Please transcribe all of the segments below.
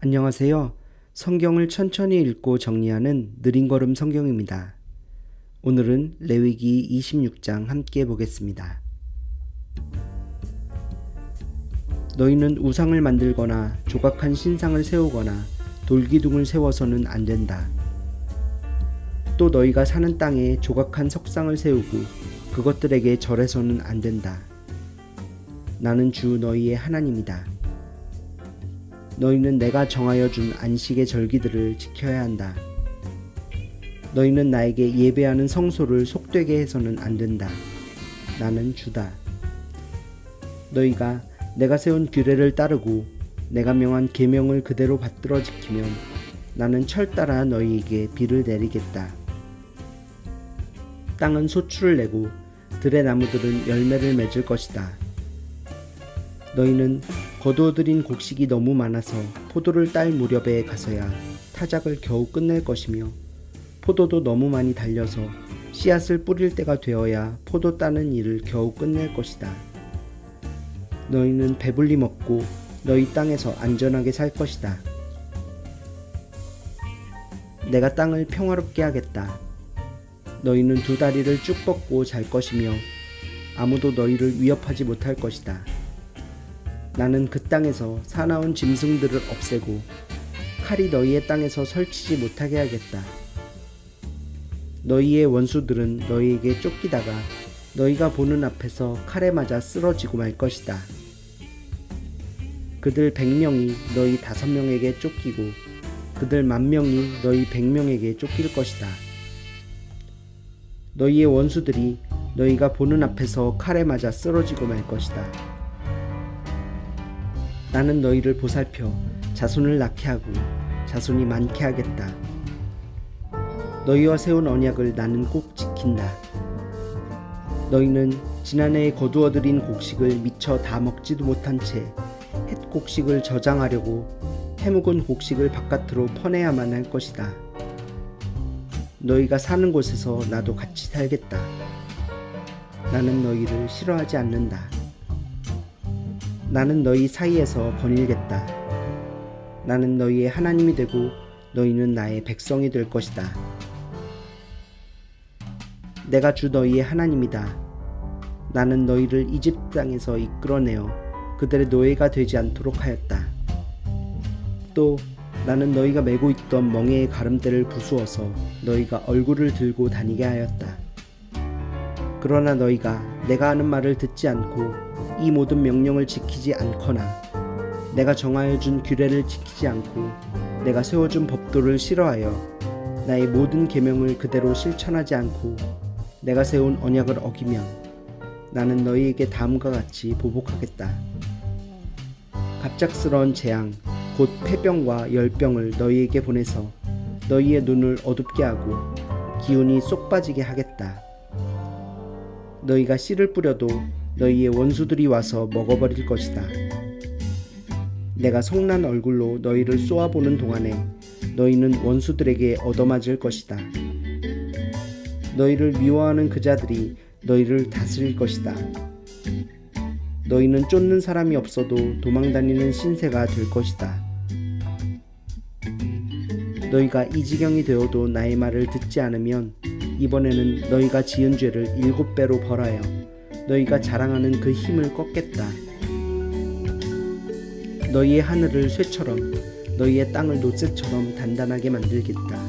안녕하세요. 성경을 천천히 읽고 정리하는 느린걸음 성경입니다. 오늘은 레위기 26장 함께 보겠습니다. 너희는 우상을 만들거나 조각한 신상을 세우거나 돌기둥을 세워서는 안 된다. 또 너희가 사는 땅에 조각한 석상을 세우고 그것들에게 절해서는 안 된다. 나는 주 너희의 하나님이다. 너희는 내가 정하여 준 안식의 절기들을 지켜야 한다. 너희는 나에게 예배하는 성소를 속되게 해서는 안 된다. 나는 주다. 너희가 내가 세운 규례를 따르고 내가 명한 계명을 그대로 받들어 지키면 나는 철 따라 너희에게 비를 내리겠다. 땅은 소출을 내고 들의 나무들은 열매를 맺을 것이다. 너희는 거두어들인 곡식이 너무 많아서 포도를 딸 무렵에 가서야 타작을 겨우 끝낼 것이며 포도도 너무 많이 달려서 씨앗을 뿌릴 때가 되어야 포도 따는 일을 겨우 끝낼 것이다. 너희는 배불리 먹고 너희 땅에서 안전하게 살 것이다. 내가 땅을 평화롭게 하겠다. 너희는 두 다리를 쭉 뻗고 잘 것이며 아무도 너희를 위협하지 못할 것이다. 나는 그 땅에서 사나운 짐승들을 없애고 칼이 너희의 땅에서 설치지 못하게 하겠다. 너희의 원수들은 너희에게 쫓기다가 너희가 보는 앞에서 칼에 맞아 쓰러지고 말 것이다. 그들 100명이 너희 5명에게 쫓기고 그들 10,000명이 너희 100명에게 쫓길 것이다. 너희의 원수들이 너희가 보는 앞에서 칼에 맞아 쓰러지고 말 것이다. 나는 너희를 보살펴 자손을 낳게 하고 자손이 많게 하겠다. 너희와 세운 언약을 나는 꼭 지킨다. 너희는 지난해에 거두어들인 곡식을 미처 다 먹지도 못한 채 햇곡식을 저장하려고 해묵은 곡식을 바깥으로 퍼내야만 할 것이다. 너희가 사는 곳에서 나도 같이 살겠다. 나는 너희를 싫어하지 않는다. 나는 너희 사이에서 거닐겠다. 나는 너희의 하나님이 되고 너희는 나의 백성이 될 것이다. 내가 주 너희의 하나님이다. 나는 너희를 이집트 땅에서 이끌어내어 그들의 노예가 되지 않도록 하였다. 또 나는 너희가 메고 있던 멍에의 가름대를 부수어서 너희가 얼굴을 들고 다니게 하였다. 그러나 너희가 내가 하는 말을 듣지 않고 이 모든 명령을 지키지 않거나 내가 정하여 준 규례를 지키지 않고 내가 세워준 법도를 싫어하여 나의 모든 계명을 그대로 실천하지 않고 내가 세운 언약을 어기면 나는 너희에게 다음과 같이 보복하겠다. 갑작스러운 재앙 곧 폐병과 열병을 너희에게 보내서 너희의 눈을 어둡게 하고 기운이 쏙 빠지게 하겠다. 너희가 씨를 뿌려도 너희의 원수들이 와서 먹어버릴 것이다. 내가 성난 얼굴로 너희를 쏘아보는 동안에 너희는 원수들에게 얻어맞을 것이다. 너희를 미워하는 그 자들이 너희를 다스릴 것이다. 너희는 쫓는 사람이 없어도 도망다니는 신세가 될 것이다. 너희가 이 지경이 되어도 나의 말을 듣지 않으면 이번에는 너희가 지은 죄를 7배로 벌하여 너희가 자랑하는 그 힘을 꺾겠다. 너희의 하늘을 쇠처럼 너희의 땅을 놋새처럼 단단하게 만들겠다.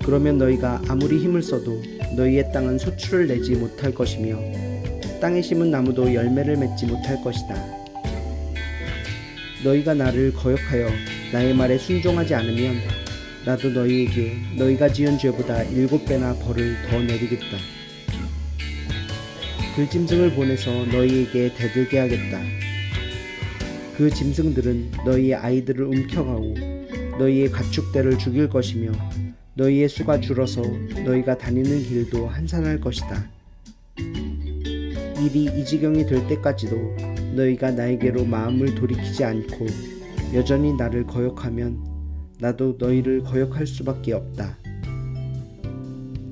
그러면 너희가 아무리 힘을 써도 너희의 땅은 소출을 내지 못할 것이며 땅에 심은 나무도 열매를 맺지 못할 것이다. 너희가 나를 거역하여 나의 말에 순종하지 않으면 나도 너희에게 너희가 지은 죄보다 7배나 벌을 더 내리겠다. 들짐승을 보내서 너희에게 대들게 하겠다. 그 짐승들은 너희의 아이들을 움켜가고 너희의 가축대를 죽일 것이며 너희의 수가 줄어서 너희가 다니는 길도 한산할 것이다. 일이 이 지경이 될 때까지도 너희가 나에게로 마음을 돌이키지 않고 여전히 나를 거역하면 나도 너희를 거역할 수밖에 없다.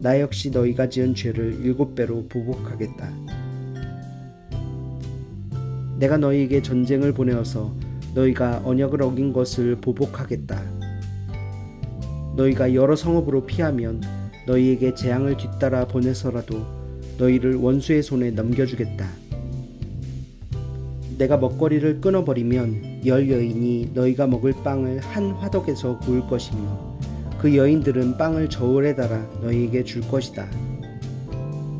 나 역시 너희가 지은 죄를 7배로 보복하겠다. 내가 너희에게 전쟁을 보내어서 너희가 언약을 어긴 것을 보복하겠다. 너희가 여러 성읍으로 피하면 너희에게 재앙을 뒤따라 보내서라도 너희를 원수의 손에 넘겨주겠다. 내가 먹거리를 끊어버리면 10여인이 너희가 먹을 빵을 한 화덕에서 구울 것이며 그 여인들은 빵을 저울에 달아 너희에게 줄 것이다.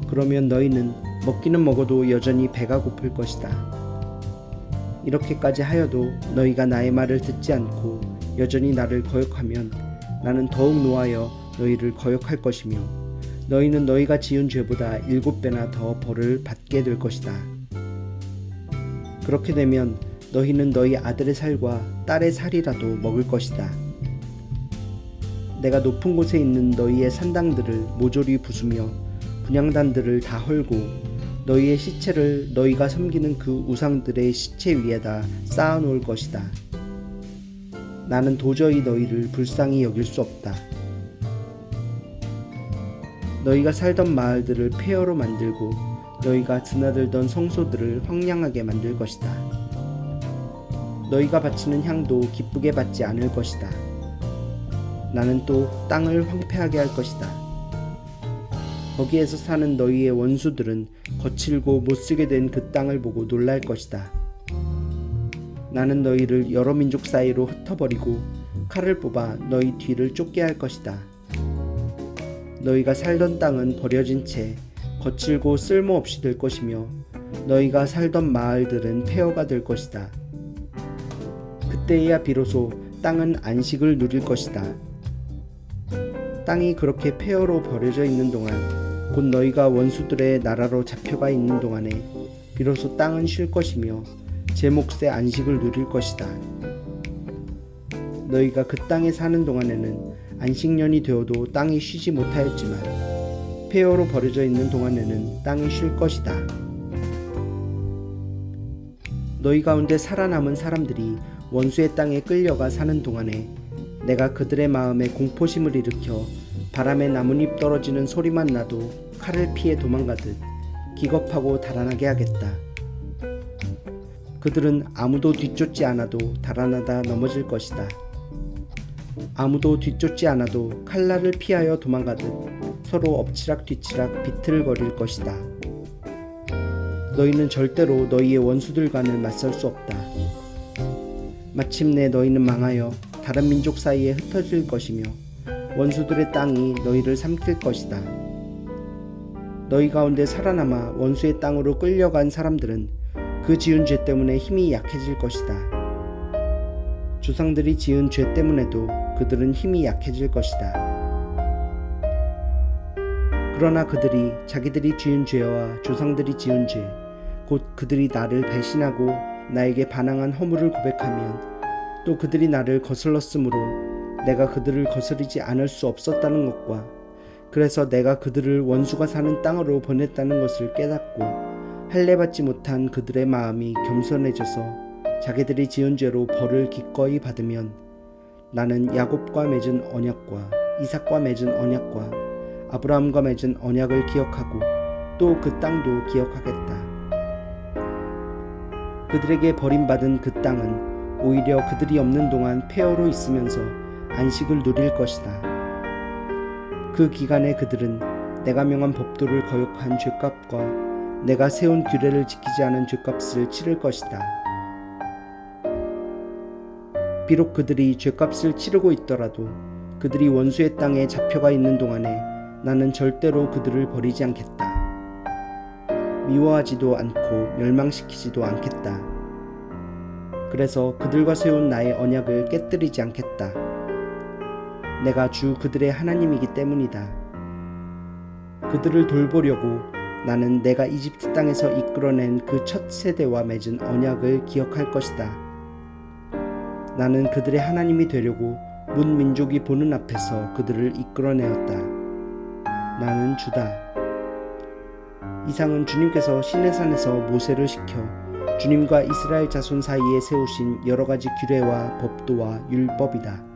그러면 너희는 먹기는 먹어도 여전히 배가 고플 것이다. 이렇게까지 하여도 너희가 나의 말을 듣지 않고 여전히 나를 거역하면 나는 더욱 노하여 너희를 거역할 것이며 너희는 너희가 지은 죄보다 7배나 더 벌을 받게 될 것이다. 그렇게 되면 너희는 너희 아들의 살과 딸의 살이라도 먹을 것이다. 내가 높은 곳에 있는 너희의 산당들을 모조리 부수며 분향단들을 다 헐고 너희의 시체를 너희가 섬기는 그 우상들의 시체 위에다 쌓아놓을 것이다. 나는 도저히 너희를 불쌍히 여길 수 없다. 너희가 살던 마을들을 폐허로 만들고 너희가 드나들던 성소들을 황량하게 만들 것이다. 너희가 바치는 향도 기쁘게 받지 않을 것이다. 나는 또 땅을 황폐하게 할 것이다. 거기에서 사는 너희의 원수들은 거칠고 못쓰게 된 그 땅을 보고 놀랄 것이다. 나는 너희를 여러 민족 사이로 흩어버리고 칼을 뽑아 너희 뒤를 쫓게 할 것이다. 너희가 살던 땅은 버려진 채 거칠고 쓸모없이 될 것이며 너희가 살던 마을들은 폐허가 될 것이다. 그때야 비로소 땅은 안식을 누릴 것이다. 땅이 그렇게 폐허로 버려져 있는 동안 곧 너희가 원수들의 나라로 잡혀가 있는 동안에 비로소 땅은 쉴 것이며 제 몫의 안식을 누릴 것이다. 너희가 그 땅에 사는 동안에는 안식년이 되어도 땅이 쉬지 못하였지만 폐허로 버려져 있는 동안에는 땅이 쉴 것이다. 너희 가운데 살아남은 사람들이 원수의 땅에 끌려가 사는 동안에 내가 그들의 마음에 공포심을 일으켜 바람에 나뭇잎 떨어지는 소리만 나도 칼을 피해 도망가듯 기겁하고 달아나게 하겠다. 그들은 아무도 뒤쫓지 않아도 달아나다 넘어질 것이다. 아무도 뒤쫓지 않아도 칼날을 피하여 도망가듯 서로 엎치락뒤치락 비틀거릴 것이다. 너희는 절대로 너희의 원수들과는 맞설 수 없다. 마침내 너희는 망하여 다른 민족 사이에 흩어질 것이며 원수들의 땅이 너희를 삼킬 것이다. 너희 가운데 살아남아 원수의 땅으로 끌려간 사람들은 그 지은 죄 때문에 힘이 약해질 것이다. 조상들이 지은 죄 때문에도 그들은 힘이 약해질 것이다. 그러나 그들이 자기들이 지은 죄와 조상들이 지은 죄, 곧 그들이 나를 배신하고 나에게 반항한 허물을 고백하면 또 그들이 나를 거슬렀으므로 내가 그들을 거스르지 않을 수 없었다는 것과 그래서 내가 그들을 원수가 사는 땅으로 보냈다는 것을 깨닫고 할례받지 못한 그들의 마음이 겸손해져서 자기들이 지은 죄로 벌을 기꺼이 받으면 나는 야곱과 맺은 언약과 이삭과 맺은 언약과 아브라함과 맺은 언약을 기억하고 또 그 땅도 기억하겠다. 그들에게 버림받은 그 땅은 오히려 그들이 없는 동안 폐허로 있으면서 안식을 누릴 것이다. 그 기간에 그들은 내가 명한 법도를 거역한 죄값과 내가 세운 규례를 지키지 않은 죄값을 치를 것이다. 비록 그들이 죄값을 치르고 있더라도 그들이 원수의 땅에 잡혀가 있는 동안에 나는 절대로 그들을 버리지 않겠다. 미워하지도 않고 멸망시키지도 않겠다. 그래서 그들과 세운 나의 언약을 깨뜨리지 않겠다. 내가 주 그들의 하나님이기 때문이다. 그들을 돌보려고 나는 내가 이집트 땅에서 이끌어낸 그 첫 세대와 맺은 언약을 기억할 것이다. 나는 그들의 하나님이 되려고 문 민족이 보는 앞에서 그들을 이끌어내었다. 나는 주다. 이상은 주님께서 시내산에서 모세를 시켜 주님과 이스라엘 자손 사이에 세우신 여러 가지 규례와 법도와 율법이다.